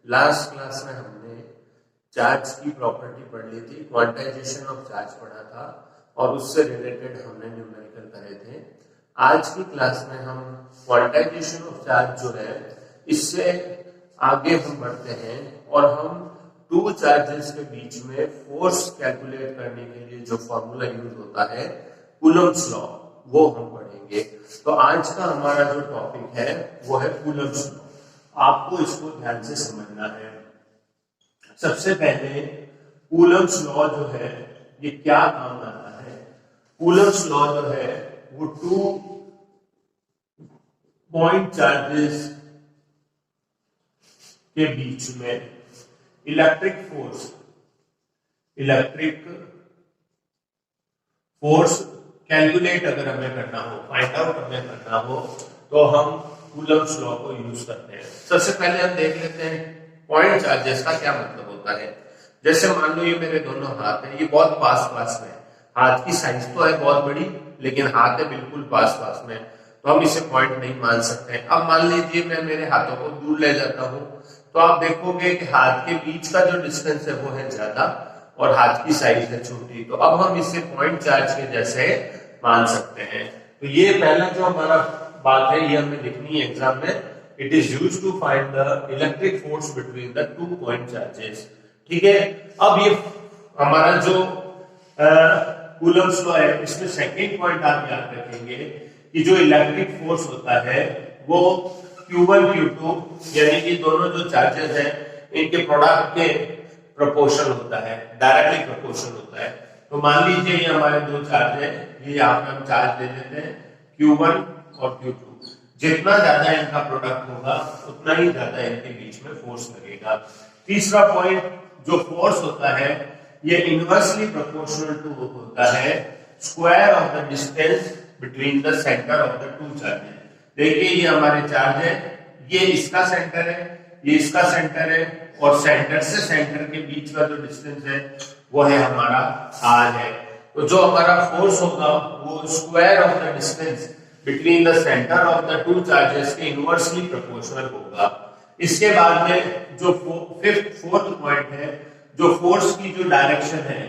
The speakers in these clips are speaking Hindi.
लास्ट क्लास में हमने चार्ज की प्रॉपर्टी पढ़ ली थी, क्वांटाइजेशन ऑफ चार्ज पढ़ा था और उससे रिलेटेड हमने न्यूमेरिकल करे थे। आज की क्लास में हम क्वांटाइजेशन ऑफ चार्ज जो है इससे आगे हम बढ़ते हैं और हम टू चार्जेस के बीच में फोर्स कैलकुलेट करने के लिए जो फॉर्मूला यूज होता है कूलम्ब्स लॉ, वो हम पढ़ेंगे। तो आज का हमारा जो टॉपिक है वो है कूलम्ब्स लॉ। आपको इसको ध्यान से समझना है। सबसे पहले कूलम्ब्स लॉ जो है ये क्या काम आता है। कूलम्ब्स लॉ जो है वो टू पॉइंट चार्जेस के बीच में इलेक्ट्रिक फोर्स कैलकुलेट अगर हमें करना हो, फाइंड आउट हमें करना हो, तो हम कूलम्ब्स लॉ को यूज करते हैं। सबसे पहले हम देख लेते हैं पॉइंट चार्जेस का क्या मतलब होता है। जैसे मान लो ये मेरे दोनों हाथ हैं, ये बहुत पास में है। हाथ की साइज तो है बहुत बड़ी, लेकिन हाथ है बिल्कुल पास में, तो हम इसे पॉइंट नहीं मान सकते। अब मान लीजिए मैं मेरे हाथों को दूर ले जाता हूं, तो आप देखोगे कि हाथ के बीच का जो डिस्टेंस है वो है ज्यादा और हाथ की साइज है छोटी, तो अब हम इसे पॉइंट चार्ज के जैसे मान सकते हैं। तो ये पहला जो हमारा बात है ये हमें लिखनी है एग्जाम में। It is used to find the electric force between the two point charges. ठीक है, अब ये हमारा जो कूलम्ब्स लॉ है इसमें सेकंड पॉइंट आप याद रखेंगे कि जो इलेक्ट्रिक फोर्स होता है वो Q1 Q2 यानी कि दोनों जो चार्जेस हैं इनके प्रोडक्ट के प्रोपोर्शनल होता है, डायरेक्टली प्रोपोर्शनल होता है। तो मान लीजिए ये हमारे दो चार्ज हैं, ये यहाँ पे हम चार्ज दे देते हैं Q1 और Q2। जितना ज्यादा इनका प्रोडक्ट होगा उतना ही ज्यादा इनके बीच में फोर्स लगेगा। तीसरा पॉइंट, जो फोर्स होता है ये इनवर्सली प्रोपोर्शनल टू होता है square of the distance between the centre of the two charges. देखिए ये हमारे चार्ज है, ये इसका सेंटर है, ये इसका सेंटर है और सेंटर से सेंटर के बीच का जो डिस्टेंस है वो है हमारा r है। तो जो हमारा फोर्स होगा वो square of the distance between the centre of the two charges के इनवर्सली प्रोपोर्शनल होगा। इसके बाद में जो फोर्थ पॉइंट है, जो फोर्स की जो डायरेक्शन है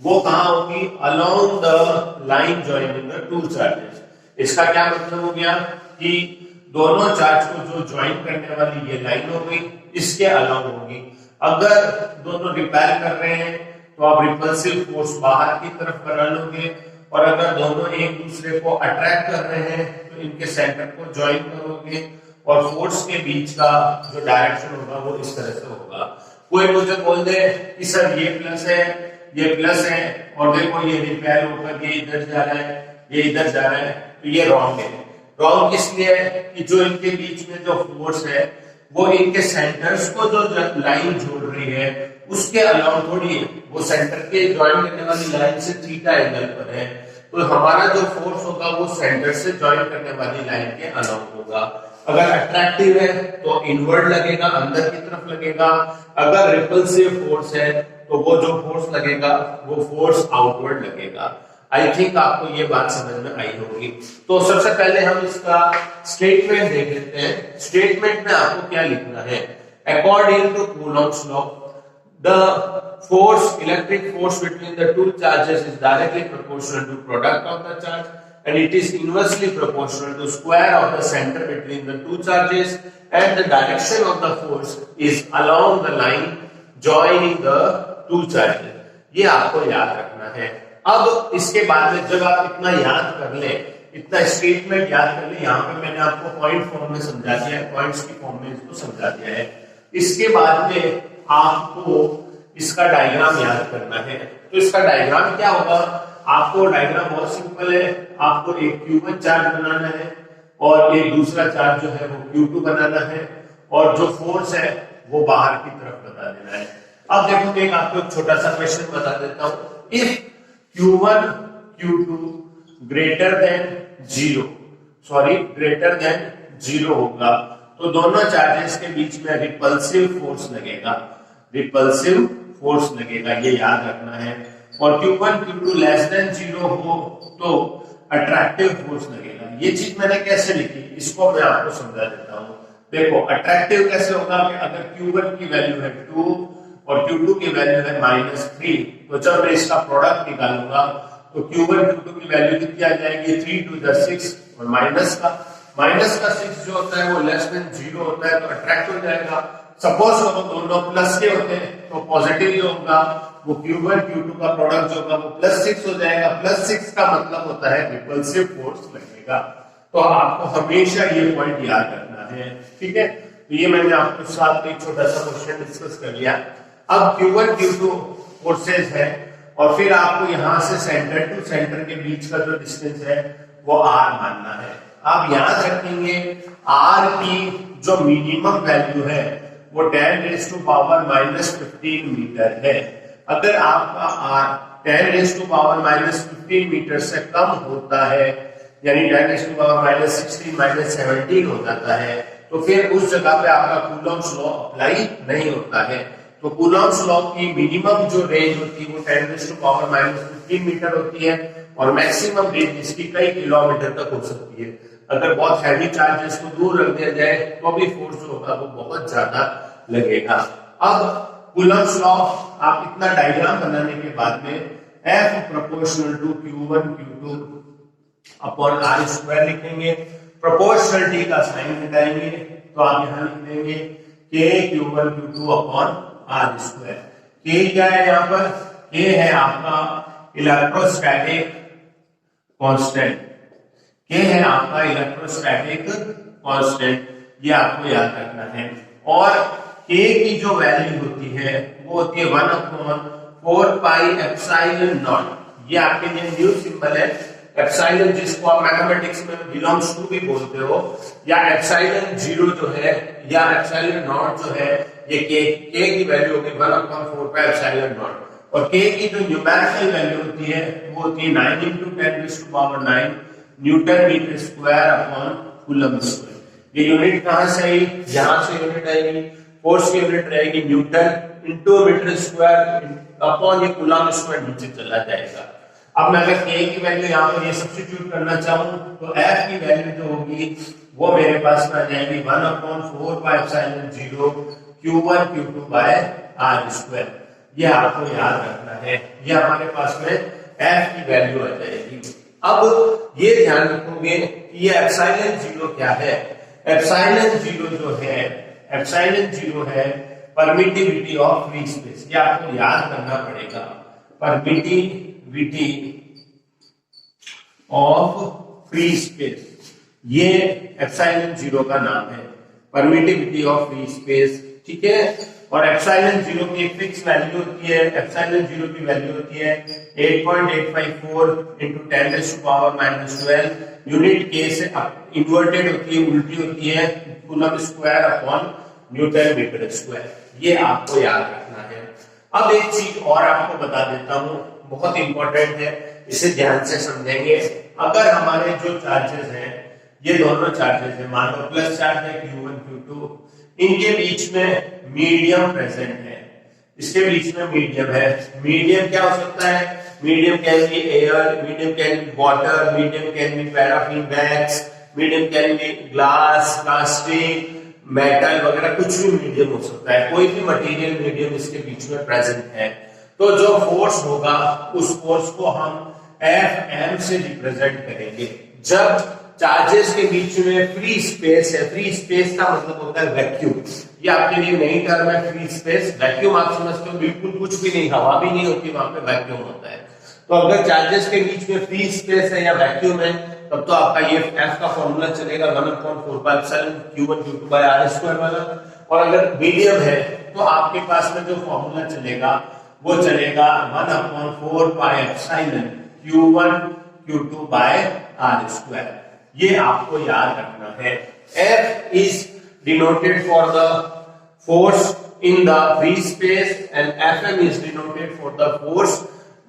वो कहां होगी, along the line joining the two charges. इसका क्या मतलब हो गया कि दोनों चार्ज को जो ज्वाइन करने वाली ये लाइन होगी इसके अलाउंग होगी। अगर दोनों रिपेल कर रहे हैं तो आप रिपल्सिव फोर्स बाहर की तरफ करा लोगे, और अगर दोनों एक दूसरे को अट्रैक्ट कर रहे हैं तो इनके सेंटर को ज्वाइन करोगे और फोर्स के बीच का जो डायरेक्शन होगा वो इस तरह से होगा। कोई मुझे बोल दे कि सर ये प्लस है, ये प्लस है और देखो ये रिपेल होकर ये इधर जा रहा है, ये इधर जा रहा है, तो ये रॉन्ग है। रॉन्ग इसलिए है कि जो इनके बीच में जो फोर्स है वो इनके सेंटर्स को जो लाइन जोड़ रही है उसके अलावा थोड़ी है, वो सेंटर के ज्वाइन करने वाली लाइन से थीटा एंगल पर है। तो हमारा जो फोर्स होगा वो सेंटर से ज्वाइन करने वाली लाइन के अलावा होगा। अगर अट्रैक्टिव है तो इनवर्ड लगेगा, अंदर की तरफ लगेगा। अगर रिपल्सिव फोर्स है तो वो जो फोर्स लगेगा वो फोर्स आउटवर्ड लगेगा। आई थिंक आपको ये बात समझ में आई होगी। तो सबसे पहले हम इसका स्टेटमेंट देख लेते हैं। स्टेटमेंट में आपको क्या लिखना है, according to Coulomb's law the force, electric force between the two charges is directly proportional to product of the charge and it is inversely proportional to square of the center between the two charges, and the direction of the force is along the line joining the two charges। ये आपको याद रखना है। अब इसके बाद में जब आप इतना याद कर ले, इतना स्टेटमेंट याद कर ले, यहाँ पे मैंने आपको पॉइंट फॉर्म में समझा दिया है, पॉइंट्स की फॉर्म में इसको समझा दिया है। इसके बाद में आपको इसका डायग्राम याद करना है। तो इसका डायग्राम क्या होगा, आपको डायग्राम बहुत सिंपल है। आपको एक Q1 चार्ज बनाना है और एक दूसरा चार्ज जो है वो Q2 बनाना है, और जो फोर्स है वो बाहर की तरफ बता देना है। अब देखो एक आपको एक छोटा सा क्वेश्चन बता देता हूं। If Q1 Q2 greater than zero होगा तो दोनों चार्जेस के बीच में रिपल्सिव फोर्स लगेगा, ये याद रखना है। और Q1 Q2 लेस देन 0 हो तो अट्रैक्टिव फोर्स लगेगा। ये चीज मैंने कैसे लिखी इसको मैं आपको समझा देता हूं। देखो अट्रैक्टिव कैसे होगा कि अगर Q1 की वैल्यू है 2 और Q2 की वैल्यू है -3, तो जब मैं इसका प्रोडक्ट निकालूंगा तो Q1 Q2 की वैल्यू कितनी आ जाएगी, 3 2 6, और माइनस का 6 जो होता है वो लेस देन 0 होता है, तो अट्रैक्ट हो जाएगा। सपोज करो दोनों प्लस के होते हैं तो पॉजिटिव जो होगा वो Q1 Q2 का प्रोडक्ट जो होगा वो +6 हो जाएगा। +6 का मतलब होता है रिपल्सिव फोर्स लगेगा। तो आपको हमेशा ये पॉइंट याद रखना है, ठीक है। तो ये मैंने आपके साथ एक छोटा सा क्वेश्चन डिस्कस कर लिया। अब Q1 Q2 फोर्सेस है और फिर आपको यहां से सेंटर टू सेंटर के बीच का जो डिस्टेंस है वो R मानना है। आप याद रखेंगे R की जो मिनिमम वैल्यू है वो 10⁻⁻15 मीटर है। अगर आपका R 10⁻⁻15 मीटर से कम होता है, यानी 10⁻16 -17 हो जाता है, तो फिर उस जगह पे आपका कूलॉम्स लॉ अप्लाई नहीं होता है। तो कूलॉम्स लॉ की मिनिमम जो रेंज होती है वो 10⁻⁻15 मीटर होती है और मैक्सिमम रेंज इसकी कई किलोमीटर तक हो सकती है। अगर बहुत हैवी चार्जेस को दूर रख दिया जाए तो भी फोर्स जो होगा वो बहुत ज्यादा लगेगा। अब कूलॉम्स लॉ आप इतना डायग्राम बनाने के बाद में F proportional to Q1 Q2 upon R square लिखेंगे। प्रोपोर्शनलिटी का साइन हटाएंगे तो आप यहां लिख देंगे K Q1 Q2 upon R square. K क्या है यहाँ पर, K है आपका इलेक्ट्रोस्टैटिक कांस्टेंट, K है आपका इलेक्ट्रोस्टैटिक कांस्टेंट, ये आपको याद रखना है। और K की जो वैल्यू होती है वो होती है 1/4 पाई एप्सिलॉन नॉट। ये आपके लिए न्यू सिंबल है एप्सिलॉन, जिसको आप मैथमेटिक्स में बिलोंग्स टू भी बोलते हो, या एप्सिलॉन 0 जो है या एप्सिलॉन नॉट जो है, ये K की वैल्यू होगी 1/4 पाई एप्सिलॉन नॉट। और K की जो न्यूमेरिकल वैल्यू होती है वो होती है 9 × 10⁹ newton metre square upon coulomb square. ये यूनिट कहां से आई, यहां से यूनिट आएगी, फोर्स की यूनिट रहेगी newton into metre square upon ये कूलम स्क्वायर नीचे चला जाएगा। अब मैं अगर K की वैल्यू यहाँ पर ये सब्स्टिट्यूट करना चाहूं तो F की वैल्यू जो होगी वो मेरे पास में आ जाएगी 1/4 pi epsilon 0 Q1 Q2 by R square. ये आपको याद रखना है, ये हमारे पास में F की वैल्यू आ जाएगी। अब ये ध्यान रखोगे कि ये एप्सिलॉन 0 क्या है। एप्सिलॉन 0 जो है, एप्सिलॉन 0 है परमिटिविटी ऑफ फ्री स्पेस। ये आपको याद करना पड़ेगा, परमिटिविटी ऑफ फ्री स्पेस, ये एप्सिलॉन 0 का नाम है, परमिटिविटी ऑफ फ्री स्पेस, ठीक है। और एप्सिलॉन 0 की एक फिक्स वैल्यू होती है, एप्सिलॉन 0 की वैल्यू होती है 8.854 × 10⁻⁻12 यूनिट K से इन्वर्टेड होती है, उल्टी होती है, coulomb square upon newton metre square. ये आपको याद रखना है। अब एक चीज और आपको बता देता हूं, बहुत इंपॉर्टेंट है, इसे ध्यान से समझेंगे। अगर हमारे जो चार्जेस हैं, ये दोनों चार्जेस हैं, मान लो प्लस चार्ज है Q1 Q2, इनके बीच में मीडियम प्रेजेंट है, इसके बीच में मीडियम है। मीडियम क्या हो सकता है, medium can be air, medium can be water, medium can be paraffin wax, medium can be glass, plastic, metal वगैरह, कुछ भी मीडियम हो सकता है, कोई भी मटेरियल मीडियम इसके बीच में प्रेजेंट है। तो जो फोर्स होगा उस फोर्स को हम Fm से रिप्रेजेंट करेंगे। जब चार्जेस के बीच में फ्री स्पेस है, फ्री स्पेस का मतलब होता है वैक्यूम, ये आपके लिए नई टर्म है फ्री स्पेस। वैक्यूम आप समझते हो बिल्कुल कुछ भी नहीं, हवा भी नहीं होती, वहां पे वैक्यूम होता है। तो अगर चार्जेस के बीच में फ्री स्पेस है या वैक्यूम है, तब तो आपका ये F का फॉर्मूला चलेगा 1/4 pi epsilon Q1 Q2 by R square वाला। और अगर मीडियम है तो आपके पास में जो फॉर्मूला चलेगा वो चलेगा 1/4 pi epsilon Q1 Q2 by R square. ये आपको याद रखना है। F is denoted for the force in the free space and Fm is denoted for the force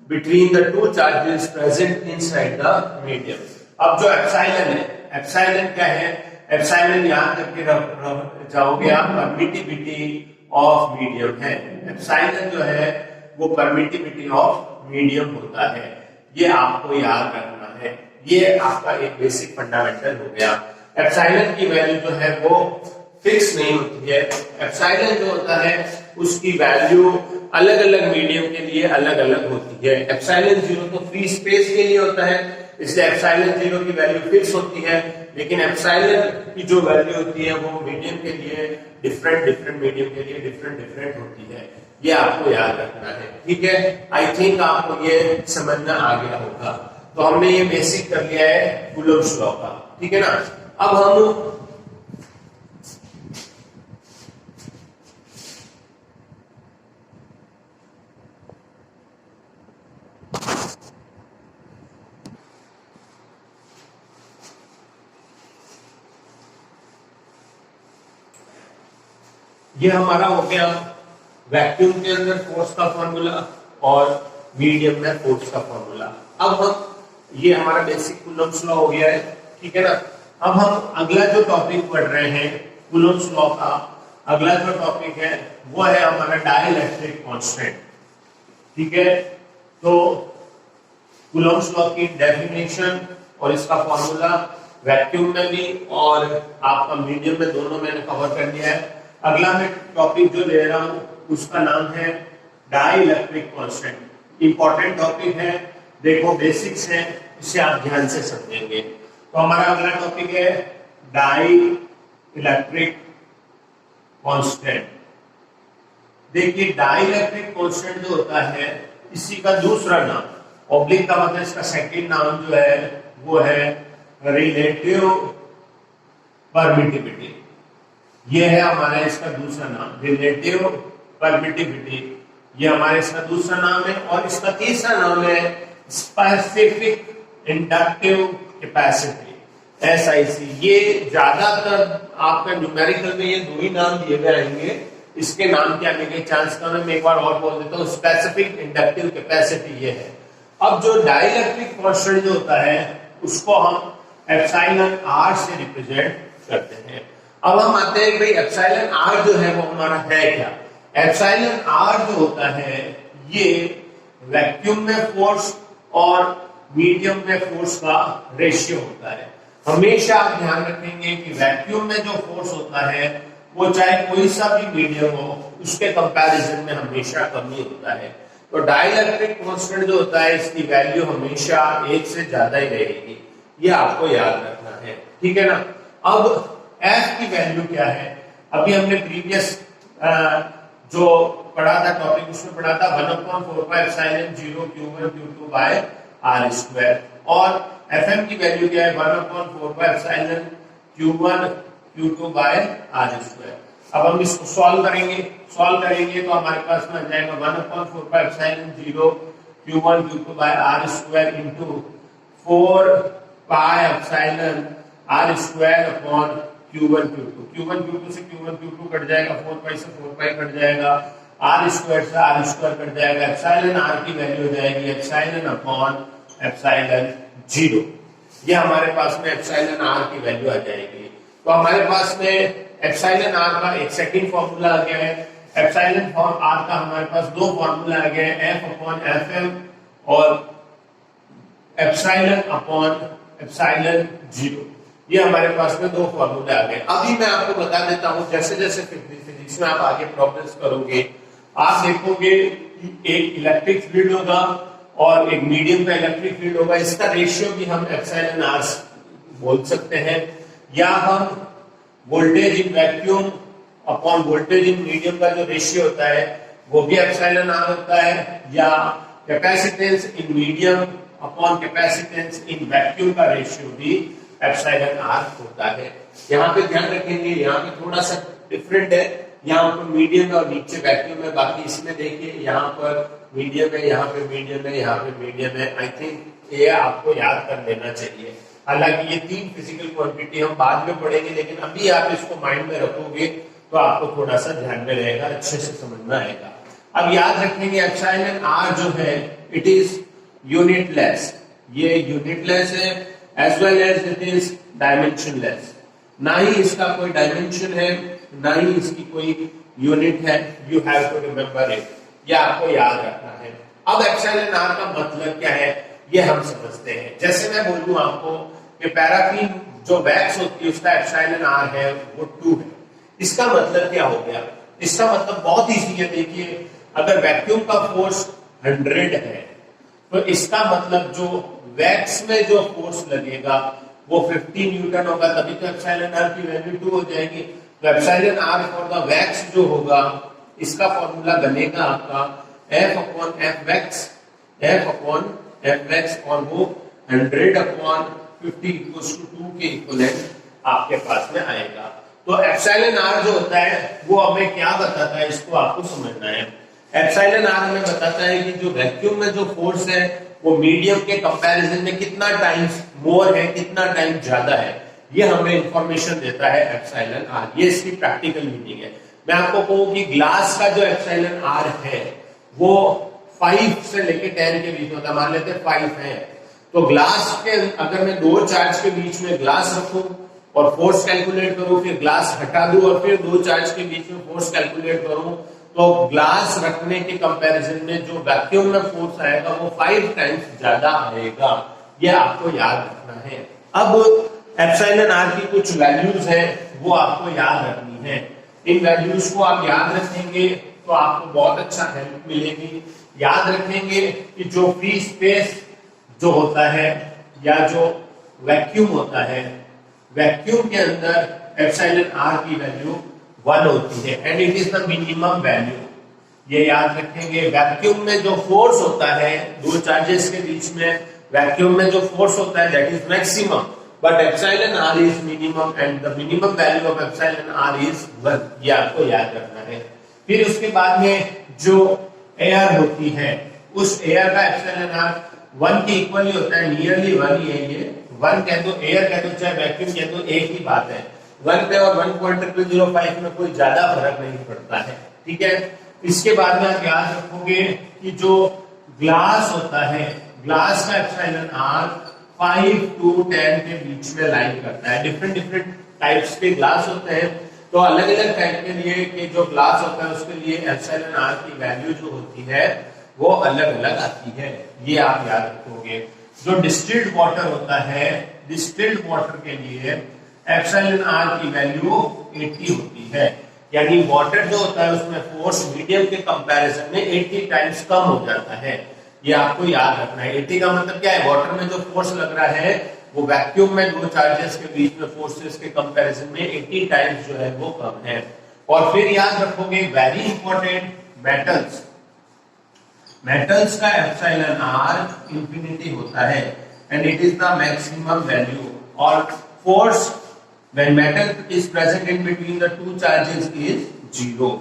between the two charges present inside the medium। अब जो एप्सिलॉन है, एप्सिलॉन क्या है, एप्सिलॉन याद करके जाओगे आप, परमिटिविटी ऑफ मीडियम है। एप्सिलॉन जो है वो परमिटिविटी ऑफ मीडियम होता है, ये आपको याद रखना है। ये आपका एक बेसिक फंडामेंटल हो गया। एप्सिलॉन की वैल्यू जो है वो फिक्स नहीं होती है। एप्सिलॉन जो होता है उसकी वैल्यू अलग अलग मीडियम के लिए अलग अलग होती है। एप्सिलॉन 0 तो फ्री स्पेस के लिए होता है, इसलिए एप्सिलॉन 0 की वैल्यू फिक्स होती है, लेकिन एप्सिलॉन की जो वैल्यू होती है वो मीडियम के लिए डिफरेंट मीडियम के लिए डिफरेंट होती है। ये आपको याद रखना है, ठीक है। आई थिंक आपको ये समझना आ गया होगा। तो हमने ये बेसिक कर लिया है कूलम्ब्स लॉ का, ठीक है ना। अब हम ये हमारा हो गया वैक्यूम के अंदर फोर्स का फॉर्मूला और मीडियम में फोर्स का फॉर्मूला। अब हम ये हमारा बेसिक कूलम्ब्स लॉ हो गया है, ठीक है ना। अब हम अगला जो टॉपिक पढ़ रहे हैं कूलम्ब्स लॉ का, अगला जो टॉपिक है वो है हमारा डाइलेक्ट्रिक कांस्टेंट, ठीक है। तो कूलम्ब्स लॉ की डेफिनेशन और इसका फॉर्मूला वैक्यूम में भी और आपका मीडियम में दोनों मैंने कवर कर दिया है। अगला मैं टॉपिक जो ले रहा हूं उसका नाम है डाइलेक्ट्रिक कांस्टेंट। इंपॉर्टेंट टॉपिक है, देखो बेसिक्स है, इसे आप ध्यान से समझेंगे। तो हमारा अगला टॉपिक है डाइलेक्ट्रिक कांस्टेंट। देखिए डाइलेक्ट्रिक कांस्टेंट जो होता है इसी का दूसरा नाम ऑब्लिक का मतलब इसका सेकंड नाम जो है वो है रिलेटिव परमिटिविटी। ये है हमारा इसका दूसरा नाम रिलेटिव परमिटिविटी, ये हमारा इसका दूसरा नाम है। और इसका तीसरा नाम है स्पेसिफिक इंडक्टिव कैपेसिटी, SIC। ये ज्यादातर आपका न्यूमेरिकल में ये दो ही नाम दिए गए रहेंगे, इसके नाम के आने के चांस कम है। मैं एक बार और बोल देता हूँ, स्पेसिफिक इंडक्टिव कैपेसिटी ये है। अब जो डाइलेक्ट्रिक कांस्टेंट जो होता है उसको हम एप्सिलॉन R से रिप्रेजेंट करते हैं। अब हम आते हैं भाई एप्सिलॉन R जो है वो हमारा है क्या। एप्सिलॉन R जो होता है ये वैक्यूम में फोर्स और मीडियम में फोर्स का रेशियो होता है। हमेशा आप ध्यान रखेंगे कि वैक्यूम में जो फोर्स होता है वो चाहे कोई सा भी मीडियम हो उसके कंपैरिजन में हमेशा कम ही होता है। तो डाइलेक्ट्रिक कांस्टेंट जो होता है इसकी वैल्यू हमेशा 1 से ज्यादा ही रहेगी, ये आपको याद रखना है, ठीक है ना। अब F की वैल्यू क्या है, अभी हमने प्रीवियस जो पढ़ा था टॉपिक उसमें पढ़ा था 1/4πε0 Q1 Q2 बाय R स्क्वायर। और Fm की वैल्यू क्या है 1/4πε Q1 Q2 by R square. अब हम इसको सॉल्व करेंगे तो हमारे पास में आ जाएगा 1/4πε0 Q1 Q2 by R square into 4πε R square upon Q1 Q2 से Q1 Q2 कट जाएगा, 4π से 4π कट जाएगा, R स्क्वायर से R स्क्वायर कट जाएगा, एप्सिलॉन R की वैल्यू हो जाएगी एप्सिलॉन अपॉन एप्सिलॉन 0। ये हमारे पास में एप्सिलॉन R की वैल्यू आ जाएगी। तो हमारे पास में एप्सिलॉन R का एक सेकंड फॉर्मूला आ गया है। एप्सिलॉन R का हमारे पास दो फॉर्मूला आ गया है, F अपॉन FM और एप्सिलॉन अपॉन एप्सिलॉन 0। ये हमारे पास में दो फॉर्मूले आ गए। अभी मैं आपको बता देता हूं, जैसे जैसे फिजिक्स में आप आगे प्रॉब्लम्स करोगे आप देखोगे एक इलेक्ट्रिक फील्ड होगा और एक मीडियम का इलेक्ट्रिक फील्ड होगा, इसका रेशियो भी हम एप्सिलॉन R बोल सकते हैं, या हम voltage in vacuum upon voltage in medium का जो रेशियो होता है वो भी एप्सिलॉन R होता है, या capacitance in medium upon capacitance in vacuum का रेशियो भी एप्सिलॉन R होता है। यहाँ पे ध्यान रखेंगे, यहाँ पे थोड़ा सा डिफरेंट है, यहाँ पर मीडियम है और नीचे वैक्यूम है। बाकी इसमें देखिए यहाँ पर मीडियम है, यहाँ पे मीडियम है, यहाँ पे मीडियम है। आई थिंक ये आपको याद कर लेना चाहिए। हालांकि ये तीन फिजिकल क्वांटिटी हम बाद में पढ़ेंगे, लेकिन अभी आप इसको माइंड में रखोगे तो आपको थोड़ा सा ध्यान में रहेगा, अच्छे से समझ में आएगा। अब याद रखेंगे एप्सिलॉन R जो है इट इज यूनिटलेस, ये यूनिटलेस है as well as it is dimensionless। ना ही इसका कोई डायमेंशन है ना ही इसकी कोई यूनिट है। You have to remember it, ये आपको याद रखना है। अब एप्सिलॉन R का मतलब क्या है ये हम समझते हैं। जैसे मैं बोलूं आपको कि पैराफिन जो वैक्स होती है उसका एप्सिलॉन R है वो 2 है, इसका मतलब क्या हो गया? इसका मतलब बहुत इजी है। देखिए, अगर वैक्यूम का फोर्स 100 है तो इसका मतलब जो वैक्स में जो फोर्स लगेगा वो 50 न्यूटन होगा, तभी तो एप्सिलॉन आर की वैल्यू 2 हो जाएगी। तो epsilon R for the vac जो होगा, इसका फॉर्मूला बनेगा आपका F upon F vac, F upon F vac, और वो 100 अपॉन 50 इक्वल्स टू 2 के इक्विवेलेंट आपके पास में आएगा। तो एप्सिलॉन आर जो होता है वो हमें क्या बताता है, इसको आपको समझना है। एप्सिलॉन आर हमें बताता है कि जो वैक्यूम में जो फोर्स है वो मीडियम के कंपैरिजन में कितना टाइम्स मोर है, कितना टाइम ज्यादा है, ये हमें इंफॉर्मेशन देता है एप्सिलॉन आर। ये इसकी प्रैक्टिकल मीनिंग है। मैं आपको कहूं कि ग्लास का जो एप्सिलॉन आर है वो 5 से लेके 10 के बीच में होता है। मान लेते हैं 5 है, तो ग्लास के अगर मैं दो चार्ज के बीच में ग्लास रखूं और फोर्स कैलकुलेट करूं, फिर ग्लास हटा दूं और फिर दो चार्ज के बीच में फोर्स कैलकुलेट करूं, तो ग्लास रखने के कंपैरिजन में जो वैक्यूम में फोर्स आएगा वो 5 टाइम्स ज्यादा आएगा। ये आपको याद रखना है। अब एप्सिलॉन आर की कुछ वैल्यूज हैं वो आपको याद रखनी है। इन वैल्यूज को आप याद रखेंगे तो आपको बहुत अच्छा हेल्प मिलेगी। याद रखेंगे कि जो फ्री स्पेस जो होता है या जो वैक्यूम होता है, वैक्यूम के अंदर एप्सिलॉन आर की वैल्यू 1 होती है and it is the minimum value. ये याद रखेंगे। वैक्यूम में जो फोर्स होता है दो चार्जेस के बीच में, वैक्यूम में जो फोर्स होता है that is maximum, but epsilon R is minimum and the minimum value of epsilon R is 1। ये आपको याद रखना है। फिर उसके बाद में जो एयर होती है, उस एयर का एप्सिलॉन आर 1 के इक्वल ही होता है, नियरली 1 ही है। ये 1 कह दो, एयर कह दो, चाहे वैक्यूम कह दो, एक ही बात है। 1 पे और 1.005 में कोई ज्यादा फर्क नहीं पड़ता है, ठीक है। इसके बाद में आप याद रखोगे कि जो ग्लास होता है, ग्लास का एप्सिलॉन आर 5 to 10 के बीच में लाइन करता है। डिफरेंट टाइप्स के ग्लास होते हैं, तो अलग अलग टाइप के लिए कि जो ग्लास होता है उसके लिए एप्सिलॉन आर की वैल्यू जो होती है वो अलग अलग आती है। ये आप याद रखोगे। जो डिस्टिल्ड वाटर होता है, डिस्टिल्ड वाटर के लिए एप्सिलॉन आर की वैल्यू 80 होती है, यानी वाटर जो होता है उसमें फोर्स मीडियम के कंपैरिजन में 80 टाइम्स कम हो जाता है। ये आपको याद रखना है। 80 का मतलब क्या है? वाटर में जो फोर्स लग रहा है वो वैक्यूम में दो चार्जेस के बीच में फोर्सेस के कंपैरिजन में 80 टाइम्स जो है वो कम है। और फिर याद रखोगे वेरी इंपॉर्टेंट, मेटल्स, मेटल्स का एप्सिलॉन आर इंफिनिटी होता है and it is the maximum value. और force when metal is present in between the two charges is 0।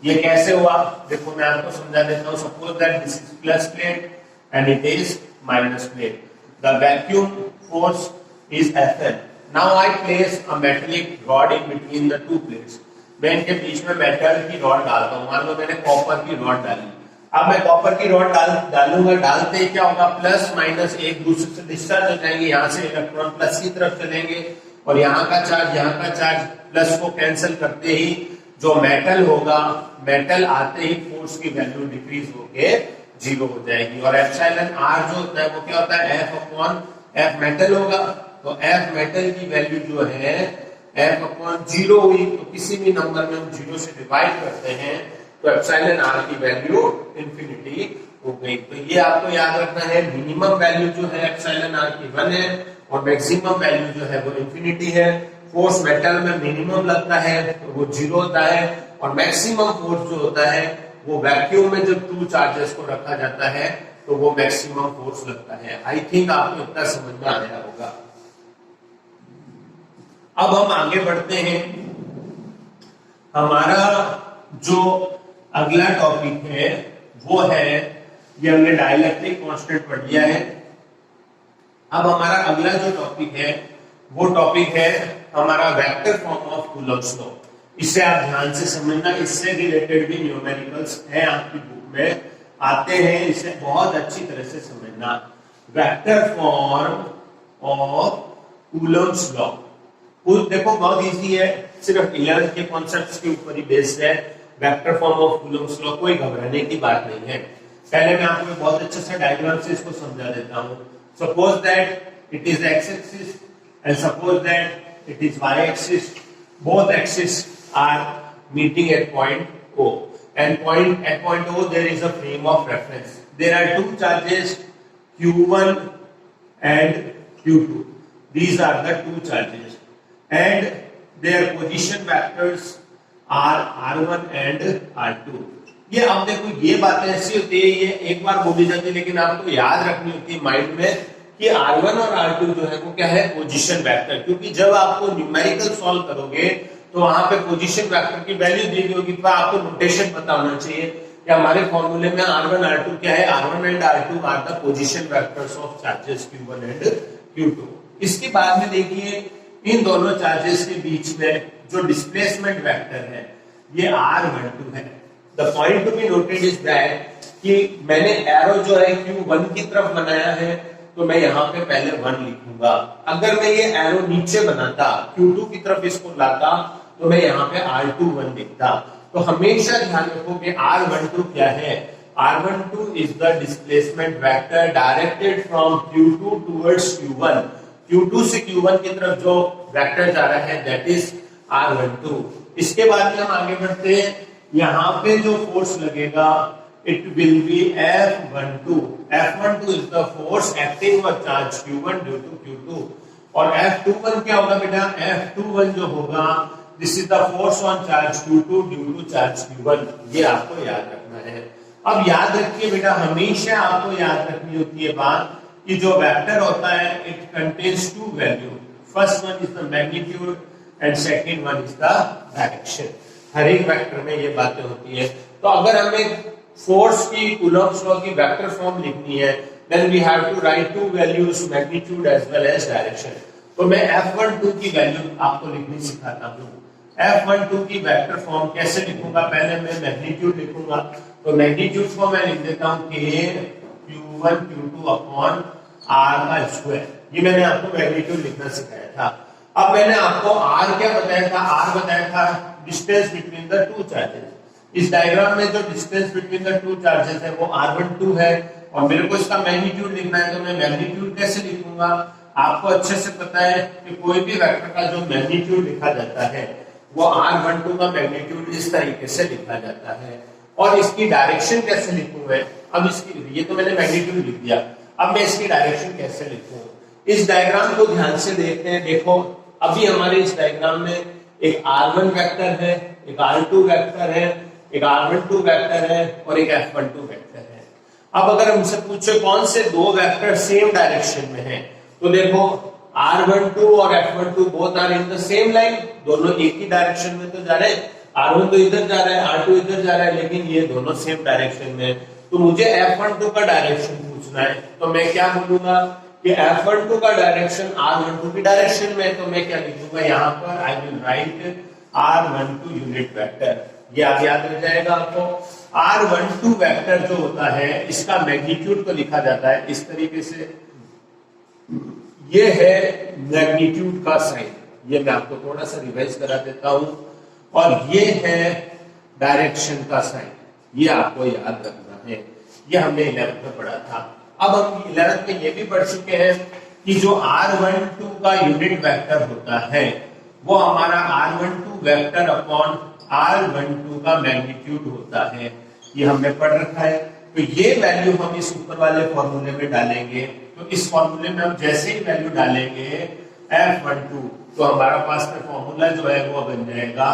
ये कैसे हुआ? देखो मैं आपको समझा देता हूं। Suppose that this is plus plate and it is minus plate. The vacuum force is Fn. Now I place a metallic rod in between the two plates. मैं इनके बीच में मेटल की रॉड डालता हूँ। मान लो मैंने कॉपर की रॉड डाली। अब मैं कॉपर की रॉड डालूंगा, डालते ही क्या होगा? प्लस माइनस एक दूसरे से डिस्चार्ज हो जाएंगे। यहाँ से इलेक्ट्रॉन प्लस की तरफ चलेंगे और यहाँ का चार्ज प्लस को कैंसिल करते ही जो मेटल होगा, मेटल आते ही फोर्स की वैल्यू डिक्रीज होके 0 हो जाएगी। और एप्सिलॉन आर जो होता है वो क्या होता है? F अपॉन F मेटल होगा, तो F मेटल की वैल्यू जो है F अपॉन 0 हुई, तो किसी भी नंबर में हम 0 से डिवाइड करते हैं तो एप्सिलॉन आर की वैल्यू इंफिनिटी हो गई। तो ये आपको याद रखना है। मिनिमम वैल्यू जो है एप्सिलॉन आर की 1 है और मैक्सिमम वैल्यू जो है वो इंफिनिटी है। फोर्स मेटल में मिनिमम लगता है तो वो 0 होता है और मैक्सिमम फोर्स जो होता है वो वैक्यूम में जब टू चार्जेस को रखा जाता है तो वो मैक्सिमम फोर्स लगता है। आई थिंक आपको इतना समझ में आया होगा। अब हम आगे बढ़ते हैं। हमारा जो अगला टॉपिक है वो है, ये हमने डाइलेक्ट्रिक कांस्टेंट पढ़ लिया है। अब हमारा अगला जो टॉपिक है वो टॉपिक है हमारा vector form of Coulomb's law. इसे आप ध्यान से समझना, इससे रिलेटेड भी न्यूमेरिकल्स हैं आपकी बुक में आते हैं, इसे बहुत अच्छी तरह से समझना। Vector form of Coulomb's law देखो बहुत इजी है, सिर्फ 11th के कॉन्सेप्ट्स के ऊपर ही बेस्ड है। Vector form of Coulomb's law कोई घबराने की बात नहीं है। पहले मैं आपको बहुत अच्छे से डायग्राम से इसको समझा देता हूं। Suppose that it is X axis and suppose that it is Y axis. Both axis are meeting at point O, and at point O there is a frame of reference. There are two charges Q1 and Q2. These are the two charges and their position vectors are R1 and R2. ये अब देखो ये बातें ऐसी होती है, ये एक बार बोली जाती है लेकिन आपको याद रखनी होती है माइंड में कि R1 और R2 जो है वो क्या है, पोजीशन वेक्टर। क्योंकि जब आपको न्यूमेरिकल सॉल्व करोगे तो वहां पे पोजीशन वेक्टर की वैल्यू दी गई होगी, तो आपको नोटेशन पता होना चाहिए कि हमारे फॉर्मूले में R1 R2 क्या है, R1 and R2 are the position vectors of charges Q1 and Q2। इसके बाद में देखिए इन दोनों चार्जेस के बीच में जो डिस्प्लेसमेंट वेक्टर है ये R12 है। The point to be noted is that कि मैंने एरो जो है Q1 की तरफ बनाया है तो मैं यहाँ पे पहले 1 लिखूंगा। अगर मैं ये एरो नीचे बनाता Q2 की तरफ इसको लाता तो मैं यहाँ पे R21 लिखता। तो हमेशा ध्यान रखो कि R12 क्या है, R12 is the displacement vector directed from Q2 towards Q1। Q2 से Q1 की तरफ जो वेक्टर जा रहा है दैट इज R12। इसके बाद में हम आगे बढ़ते हैं, यहाँ पे जो फोर्स लगेगा it will be F12. F12 is the force acting on charge Q1 due to Q2 और F21 क्या होगा बेटा, F21 जो होगा this is the force on charge Q2 due to charge Q1। ये आपको याद रखना है। अब याद रखिए बेटा, हमेशा आपको याद रखनी होती है बात कि जो वेक्टर होता है it contains two value, first one is the magnitude and second one is the direction। हर एक वेक्टर में ये बातें होती है। तो अगर हमें फोर्स की कूलम्ब्स लॉ की वेक्टर फॉर्म लिखनी है then we have to write two values, magnitude as well as direction. तो मैं F12 की वैल्यू आपको लिखनी सिखाता हूँ। F12 की वेक्टर फॉर्म कैसे लिखूंगा, पहले मैं मैग्नीट्यूड लिखूंगा। तो मैग्नीट्यूड को मैं लिख देता हूँ K Q1 Q2 upon R का स्क्वायर। ये मैंने आपको मैग्नीट्यूड लिखना सिखाया था। अब मैंने आपको R क्या बताया था, R बताया था distance between the two charges. इस डायग्राम में जो distance between the two charges है वो R12 है और मेरे को इसका मैग्नीट्यूड लिखना है। तो मैं मैग्नीट्यूड कैसे लिखूंगा, आपको अच्छे से पता है कि कोई भी वेक्टर का जो मैग्नीट्यूड लिखा जाता है वो R12 का मैग्नीट्यूड इस तरीके से लिखा जाता है। और इसकी डायरेक्शन कैसे लिखूंगा, अब इसकी, ये तो मैंने मैग्नीट्यूड लिख दिया, अब मैं इसकी डायरेक्शन कैसे लिखूं। इस डायग्राम को ध्यान से देखते हैं। देखो अभी हमारे इस डायग्राम में एक R1 वेक्टर है, एक R2 वेक्टर है, एक R12 वेक्टर है और एक F12 वेक्टर है। अब अगर हमसे पूछे कौन से दो वेक्टर सेम डायरेक्शन में हैं, तो देखो R12 और F12 both are in the same line, दोनों एक ही डायरेक्शन में तो जा रहे हैं। R1 तो इधर जा रहा है, R2 इधर जा रहा है, लेकिन ये दोनों सेम डायरेक्शन में। तो मुझे F12 का डायरेक्शन पूछना है, तो मैं क्या बोलूंगा कि F12 का डायरेक्शन R12 की डायरेक्शन में। तो मैं क्या लिखूंगा यहाँ पर, I will write R12 unit vector. ये आप याद रह जाएगा आपको। R12 वेक्टर जो होता है इसका मैग्नीट्यूड को लिखा जाता है इस तरीके से, ये है मैग्नीट्यूड का साइन। ये मैं आपको थोड़ा सा रिवाइज करा देता हूं। और ये है डायरेक्शन का साइन, ये आपको याद रखना है। ये हमने 11th में पढ़ा था। अब हम 11th में ये भी पढ़ चुके हैं कि जो R12 का यूनिट वेक्टर होता है वो हमारा R12 वेक्टर अपॉन R12 का मैग्नीट्यूड होता है। ये हमने पढ़ रखा है। तो ये वैल्यू हम इस ऊपर वाले फॉर्मूले में डालेंगे। तो इस फॉर्मूले में हम जैसे ही वैल्यू डालेंगे F12, तो हमारा पास में फॉर्मूला जो है वो बन जाएगा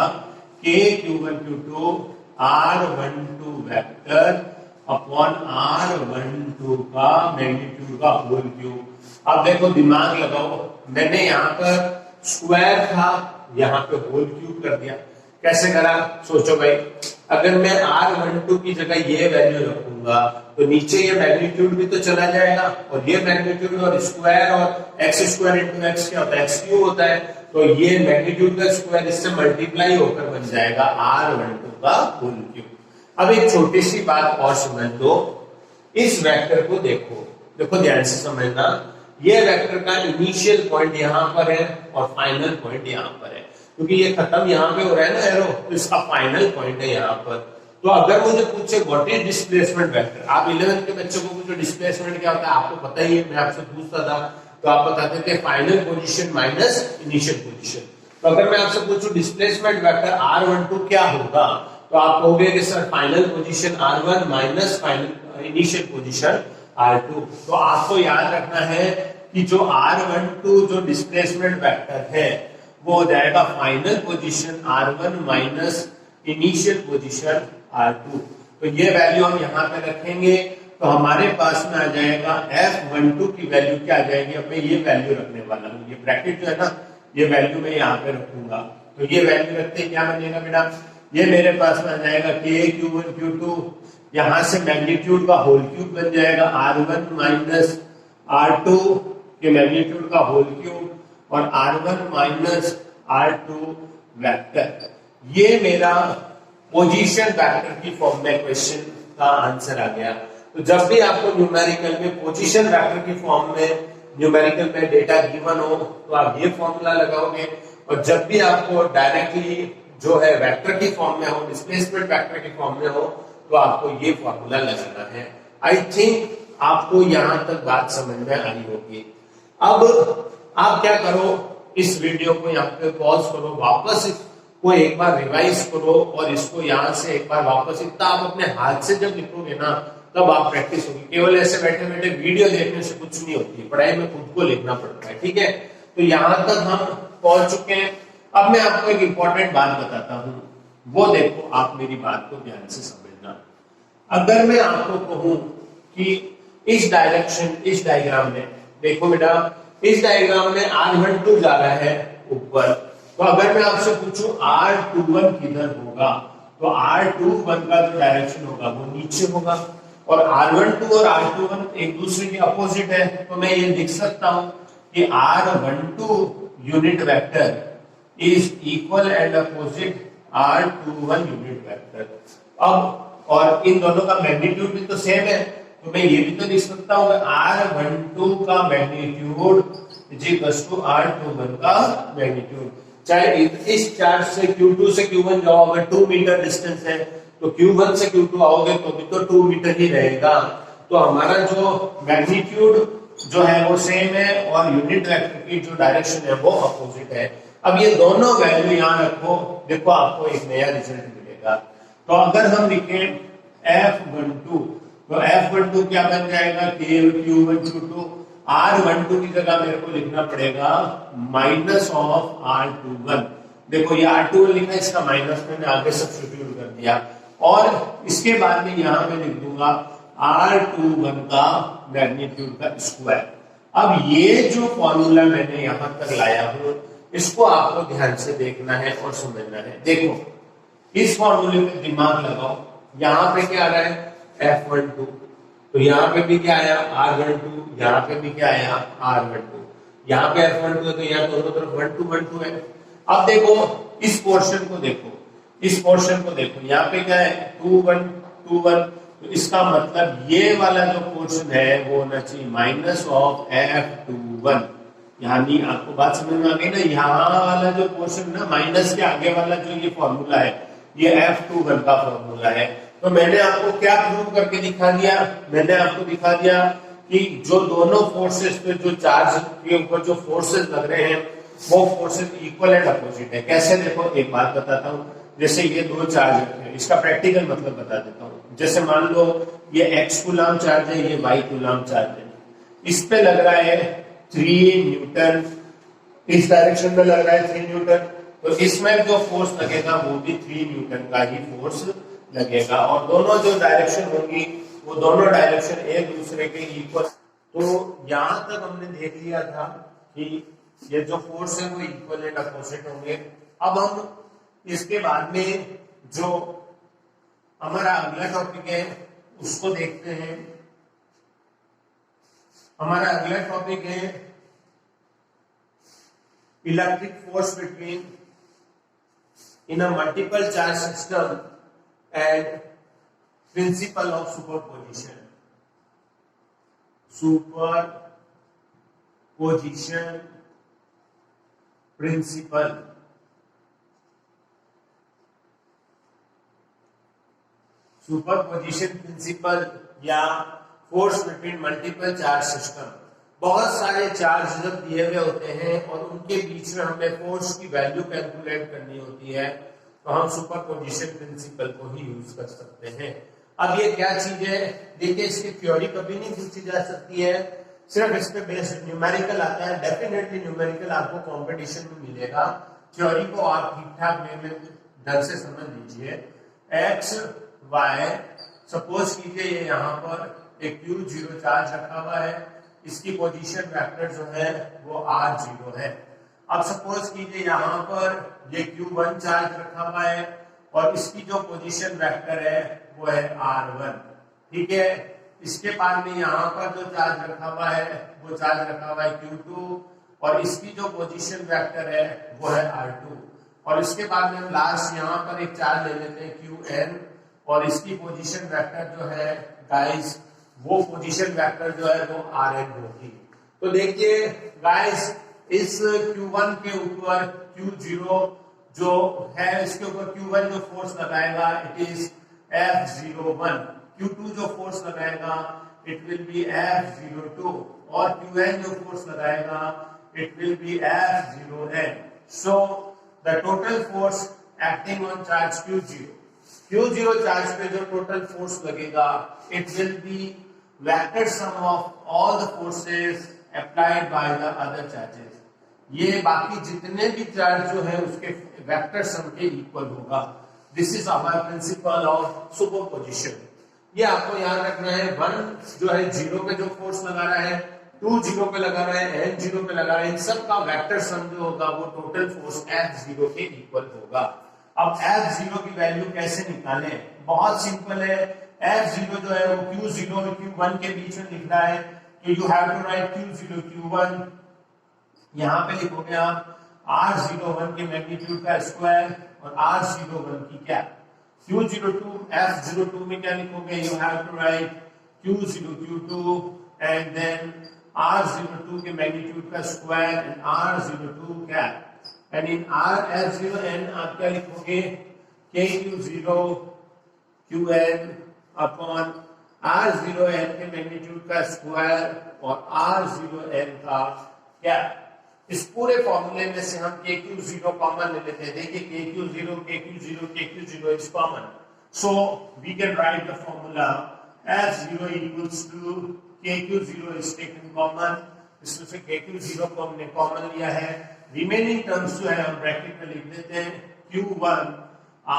K Q1 Q2 R12 vector upon R12 का मैग्नीट्यूड का होल क्यूब। अब देखो दिमाग लगाओ, मैंने यहाँ पर स्क्वायर था, यहाँ पे होल क्यूब कर दिया। कैसे करा, सोचो भाई। अगर मैं R12 की जगह ये वैल्यू रखूंगा तो नीचे ये मैग्नीट्यूड भी तो चला जाएगा और ये मैग्नीट्यूड और स्क्वायर और x स्क्वायर इंटू x क्या होता है, x क्यूब होता है। तो ये मैग्नीट्यूड का स्क्वायर इससे मल्टीप्लाई होकर बन जाएगा R12 का होल क्यूब। अब एक छोटी सी बात और समझ लो, इस वेक्टर को देखो, देखो ध्यान से समझना। ये वेक्टर का इनिशियल पॉइंट यहाँ पर है और फाइनल पॉइंट यहाँ पर है, क्योंकि ये खत्म यहाँ पे हो रहा है ना एरो, तो इसका फाइनल पॉइंट है यहाँ पर। तो अगर मुझे पूछे व्हाट इज डिस्प्लेसमेंट वेक्टर, आप 11th के बच्चों को पूछो डिस्प्लेसमेंट क्या होता है, आपको पता ही है, मैं आपसे पूछता था तो आप बताते थे final position minus initial position. तो अगर मैं आपसे पूछूं डिस्प्लेसमेंट वेक्टर r12 क्या होगा, तो आप कहोगे कि sir final position r1 minus final initial position r2। तो आपको याद रखना है कि जो r12 जो डिस्प्लेसमेंट वेक्टर है वो हो जाएगा final position r1 minus initial position r2। तो ये वैल्यू हम यहाँ पे रखेंगे तो हमारे पास में आ जाएगा F12 की वैल्यू क्या आ जाएगी। अब मैं ये वैल्यू रखने वाला हूँ, ये ब्रैकेट जो है ना ये वैल्यू मैं यहाँ पे रखूंगा। तो ये वैल्यू रखते क्या बनेगा बेटा, ये मेरे पास में आ जाएगा k q1 q2, यहाँ से मैग्नीट्यूड का होल क्यूब बन जाएगा r1 माइनस r2 के मैग्नीट्यूड का होल क्यूब और r1 माइनस r2 वेक्टर। ये मेरा पोजीशन वेक्टर की फॉर्म में क्वेश्चन का आंसर आ गया। तो जब भी आपको न्यूमेरिकल में पोजीशन वेक्टर की फॉर्म में न्यूमेरिकल में डेटा गिवन हो तो आप ये फॉर्मूला लगाओगे, और जब भी आपको डायरेक्टली जो है वेक्टर की फॉर्म में हो, डिस्प्लेसमेंट वेक्टर की फॉर्म में हो, तो आपको ये फॉर्मूला लगाना है। आई थिंक आपको यहां तक बात समझ में आई होगी। अब आप क्या करो, इस वीडियो को यहाँ पे पॉज करो, वापस को एक बार रिवाइज करो और इसको यहाँ से एक बार वापस, इतना आप अपने हाथ से जब लिखोगे ना तब आप प्रैक्टिस होगी। केवल ऐसे बैठे बैठे वीडियो देखने से कुछ नहीं होती, पढ़ाई में खुद को लिखना पड़ता है। ठीक है, तो यहाँ तक हम पहुंच चुके हैं। अब मैं आपको एक इंपॉर्टेंट बात बताता हूँ, वो देखो, आप मेरी बात को ध्यान से समझना। अगर मैं आपको कहूं कि इस डायरेक्शन, इस डायग्राम में देखो बेटा, इस डायग्राम में R12 जा रहा है ऊपर, तो अगर मैं आपसे पूछूं R21 किधर होगा, तो R21 का जो डायरेक्शन होगा वो नीचे होगा, और R12 और R21 एक दूसरे के अपोजिट है। तो मैं ये लिख सकता हूं कि R12 unit vector is equal and opposite R21 unit vector. अब और इन दोनों का मैग्नीट्यूड भी तो सेम है, तो मैं ये भी तो लिख सकता हूँ R12 का magnitude is equal to R21 का मैग्नीट्यूड। चाहे इस चार्ज से Q2 से Q1 जाओ, अगर 2 मीटर डिस्टेंस है तो Q1 से Q2 आओगे तो भी तो 2 मीटर ही रहेगा। तो हमारा जो मैग्नीट्यूड जो है वो सेम है और यूनिट वेक्टर की जो डायरेक्शन है वो अपोजिट है। अब ये दोनों वैल्यू यहाँ रखो, देखो आपको एक नया रिजल्ट मिलेगा। तो अगर हम लिखें F12, तो F12 क्या बन जाएगा, Q1 Q2, R12 की जगह मेरे को लिखना पड़ेगा माइनस ऑफ R21। देखो ये R21 लिखा है, इसका माइनस मैंने आगे सब्स्टिट्यूट कर दिया, और इसके बाद में यहां मैं लिख दूंगा R21 का मैग्नीट्यूड का स्क्वायर। अब ये जो फॉर्मूला मैंने यहां तक लाया हूं, इसको आपको ध्यान से देखना है और समझना है। देखो इस फॉर्मूले पे दिमाग लगाओ, यहाँ पे क्या आ रहा है F12, तो यहाँ पे भी क्या आया R12, यहाँ पे भी क्या आया R12, यहाँ पे F12 है तो यहाँ दोनों तरफ 1 2 1 2 है। अब देखो इस पोर्शन को देखो, इस पोर्शन को देखो, यहाँ पे क्या है 2 1 2 1, तो इसका मतलब ये वाला जो पोर्शन है वो होना चाहिए माइनस ऑफ F21। यानी आपको बात समझ में आ गई ना, यहाँ वाला जो पोर्शन ना माइनस के आगे वाला जो ये फॉर्मूला है ये F21 का फॉर्मूला है। तो मैंने आपको क्या प्रूव करके दिखा दिया, मैंने आपको दिखा दिया कि जो दोनों फोर्सेस पे जो चार्ज के ऊपर जो फोर्सेस लग रहे हैं वो फोर्सेस इक्वल एंड अपोजिट है। कैसे, देखो एक बात बताता हूँ, जैसे ये दो चार्ज है, इसका प्रैक्टिकल मतलब बता देता हूँ। जैसे मान लो ये x कूलम चार्ज है, ये y कूलम चार्ज है, इस पे लग रहा है 3 न्यूटन, इस डायरेक्शन में लग रहा है 3 न्यूटन, तो इसमें जो फोर्स लगेगा वो भी 3 न्यूटन का ही फोर्स लगेगा, और दोनों जो डायरेक्शन होंगी वो दोनों डायरेक्शन एक दूसरे के इक्वल। तो यहां तक हमने देख लिया था कि ये जो फोर्स है वो इक्वल एंड अपोजिट होंगे। अब हम इसके बाद में जो हमारा अगला टॉपिक है उसको देखते हैं। हमारा अगला टॉपिक है electric force between in a multiple charge system and principle of superposition principle। Superposition principle या force between multiple charge system, बहुत सारे चार्ज जब दिए हुए होते हैं और उनके बीच में हमें फोर्स की वैल्यू कैलकुलेट करनी होती है तो हम सुपरपोजिशन प्रिंसिपल को ही यूज कर सकते हैं। अब ये क्या चीज है, देखिए इसकी थ्योरी कभी नहीं पूछी जा सकती है, सिर्फ इस पे बेस्ड न्यूमेरिकल आता है। डेफिनेटली न्यूमेरिकल आपको कंपटीशन में मिलेगा, थ्योरी को आप ठीक ठाक वे में ढंग से समझ लीजिए। एक्स वाई, सपोज कीजिए ये यहाँ पर एक Q0 चार्ज रखा हुआ है, इसकी पोजीशन वेक्टर जो है वो R0 है। अब सपोज कीजिए यहाँ पर ये Q1 चार्ज रखा हुआ है और इसकी जो पोजीशन वेक्टर है वो है R1, ठीक है। इसके बाद में यहाँ पर जो चार्ज रखा हुआ है वो चार्ज रखा हुआ है Q2 और इसकी जो पोजीशन वेक्टर है वो है R2 और इसके बाद में हम लास्ट यहाँ पर एक चार्ज ले लेते हैं Qn और इसकी पोजीशन वेक्टर जो है गाइस वो पोजीशन वेक्टर जो है वो Rn होगी। तो देखिए गाइस इस Q1 के ऊपर Q0 जो है इसके ऊपर Q1 जो फोर्स लगाएगा इट इज F01, Q2 जो फोर्स लगाएगा इट विल बी F02 और Qn जो फोर्स लगाएगा it will be F0n। So the total force acting on charge Q0 charge पे जो टोटल फोर्स लगेगा it will be vector sum of all the forces applied by the other charges. ये बाकी जितने भी चार्ज जो है उसके वेक्टर सम के इक्वल होगा। This is our principle of superposition. ये आपको याद रखना है, 1 जो है 0 पे जो फोर्स लगा रहा है, 2 0 पे लगा रहा है, n 0 पे लगा रहा है, इन सब का वेक्टर सम जो होगा वो टोटल फोर्स F0 के इक्वल होगा। अब F0 की वैल्यू कैसे निकालें, बहुत सिंपल है। F0 जो है वो Q0 और Q1 के बीच में लिख रहा है तो you have to write Q0 Q1, यहाँ पे लिखोगे आप R01 के मैग्नीट्यूड का स्क्वायर और R01 की क्या, Q02 F02 में क्या लिखोगे, you have to write Q0 Q2 and then R02 के मैग्नीट्यूड का स्क्वायर एंड R02 क्या, एंड इन F0n आप क्या लिखोगे, KQ0 Qn अपॉन R0n के मैग्नीट्यूड का स्क्वायर और R0n का क्या। इस पूरे फॉर्मूले में से हम KQ0 कॉमन ले लेते हैं। देखिए KQ0 KQ0 KQ0 is common, so we can write the formula F0 equals to KQ0 is taken common, इसमें से KQ0 को हमने कॉमन लिया है, रिमेनिंग टर्म्स जो है हम ब्रैकेट में लिख देते हैं Q1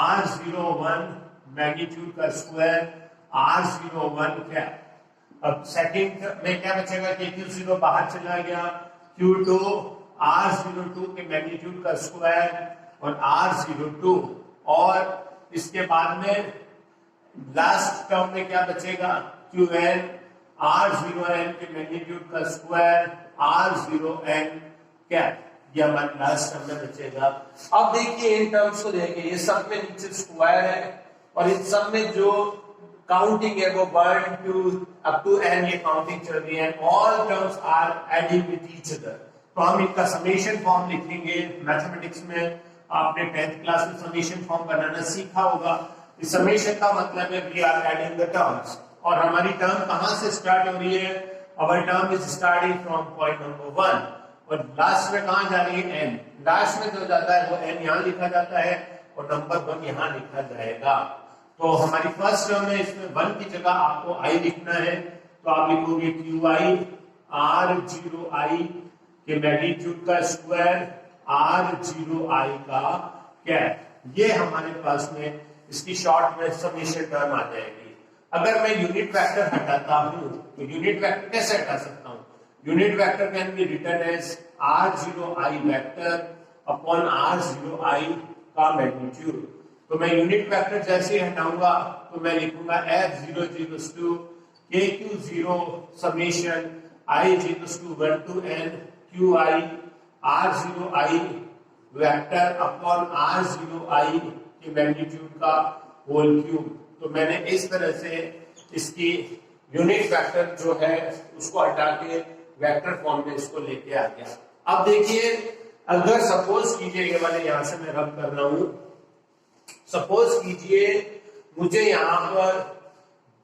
R01 मैग्नीट्यूड का स्क्वायर R01 क्या। अब सेकंड में क्या बचेगा, KQ0 बाहर चला गया, Q2 R02 के मैग्नीट्यूड का स्क्वायर और R02 और इसके बाद में लास्ट टर्म में क्या बचेगा, Qn R0n के मैग्नीट्यूड का स्क्वायर R0n क्या, ये हमारे लास्ट टर्म में बचेगा। अब देखिए इन टर्म्स को देखिए, ये सब में नीचे स्क्वायर है और इन सब में जो काउंटिंग है वो 1 2 अप टू n ये काउंटिंग चल रही है, all terms are adding with each other. तो हम इनका समेशन फॉर्म लिखेंगे। मैथमेटिक्स में आपने 10th क्लास में समेशन फॉर्म बनाना सीखा होगा। इस समेशन का मतलब है we are adding the terms और हमारी टर्म कहां से स्टार्ट हो रही है, our term is starting from point number 1 और लास्ट में कहां जा रही है n, लास्ट में जो जाता है वो n यहां लिखा जाता है और नंबर 1 यहां लिखा जाएगा। तो हमारी फर्स्ट टर्म है, इसमें 1 की जगह आपको i लिखना है तो आप लिखोगे Qi R0i के मैग्नीट्यूड का स्क्वायर R0i का क्या, ये हमारे पास में इसकी शॉर्ट में समेशन टर्म आ जाएगी। अगर मैं यूनिट वेक्टर हटाता हूं तो यूनिट वेक्टर कैसे हटा सकता हूं, unit vector can be written as R0i vector upon R0i का मैग्नीट्यूड। तो मैं यूनिट वेक्टर जैसे हटाऊंगा तो मैं लिखूंगा F0 equals to KQ0 summation I equals to 1 to n Qi R0i vector upon R0i के मैग्नीट्यूड का होल क्यूब। तो मैंने इस तरह से इसकी यूनिट वेक्टर जो है उसको हटा के वेक्टर फॉर्म में इसको लेके आ गया। अब देखिए अगर सपोज कीजिए, ये वाले यहां से मैं रब कर रहा हूं, सपोज कीजिए मुझे यहां पर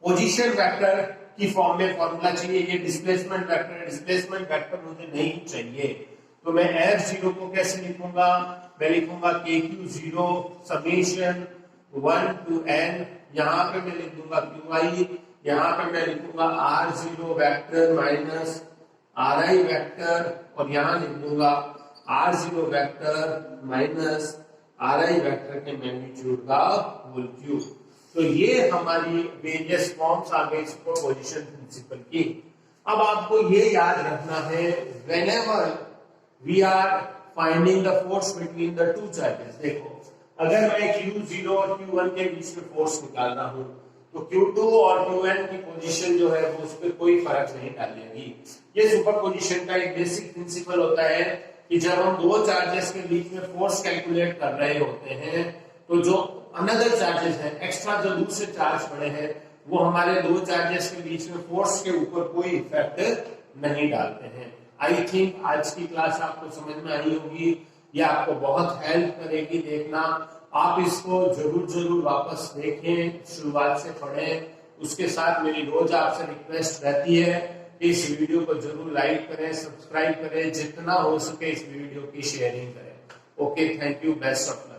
पोजीशन वेक्टर की फॉर्म में फॉर्मूला चाहिए, ये डिस्प्लेसमेंट वेक्टर मुझे नहीं चाहिए, तो मैं F0 को कैसे लिखूंगा, मैं लिखूंगा KQ0 समेशन 1 to n, यहाँ पे मैं लिख दूंगा QI, यहाँ पे मैं लिखूंगा R0 vector minus RI vector, और यहाँ लिख दूंगा R0 vector minus RI vector के मैग्नीट्यूड का होल क्यूब। तो ये हमारी वेरियस फॉर्म्स आ गई सुपरपोजिशन प्रिंसिपल की। अब आपको ये याद रखना है, whenever we are finding the force between the two charges, देखो अगर मैं Q0 और Q1 के बीच में फोर्स निकाल रहा हूं तो Q2 और Qn की पोजीशन जो है वो उस पर कोई फर्क नहीं डालेगी। ये सुपरपोजिशन का एक बेसिक प्रिंसिपल होता है कि जब हम दो चार्जेस के बीच में फोर्स कैलकुलेट कर रहे होते हैं तो जो अनदर चार्जेस हैं, एक्स्ट्रा जो दूसरे चार्ज पड़े हैं, वो हमारे दो चार्जेस के बीच में फोर्स के ऊपर कोई इफेक्ट नहीं डालते हैं। आई थिंक आज की क्लास आपको समझ में आई होगी, ये आपको बहुत हेल्प करेगी। देखना आप इसको जरूर वापस देखें, शुरुआत से पढ़ें। उसके साथ मेरी रोज आपसे रिक्वेस्ट रहती है कि इस वीडियो को जरूर लाइक करें, सब्सक्राइब करें, जितना हो सके इस वीडियो की शेयरिंग करें। Okay, thank you, best of luck.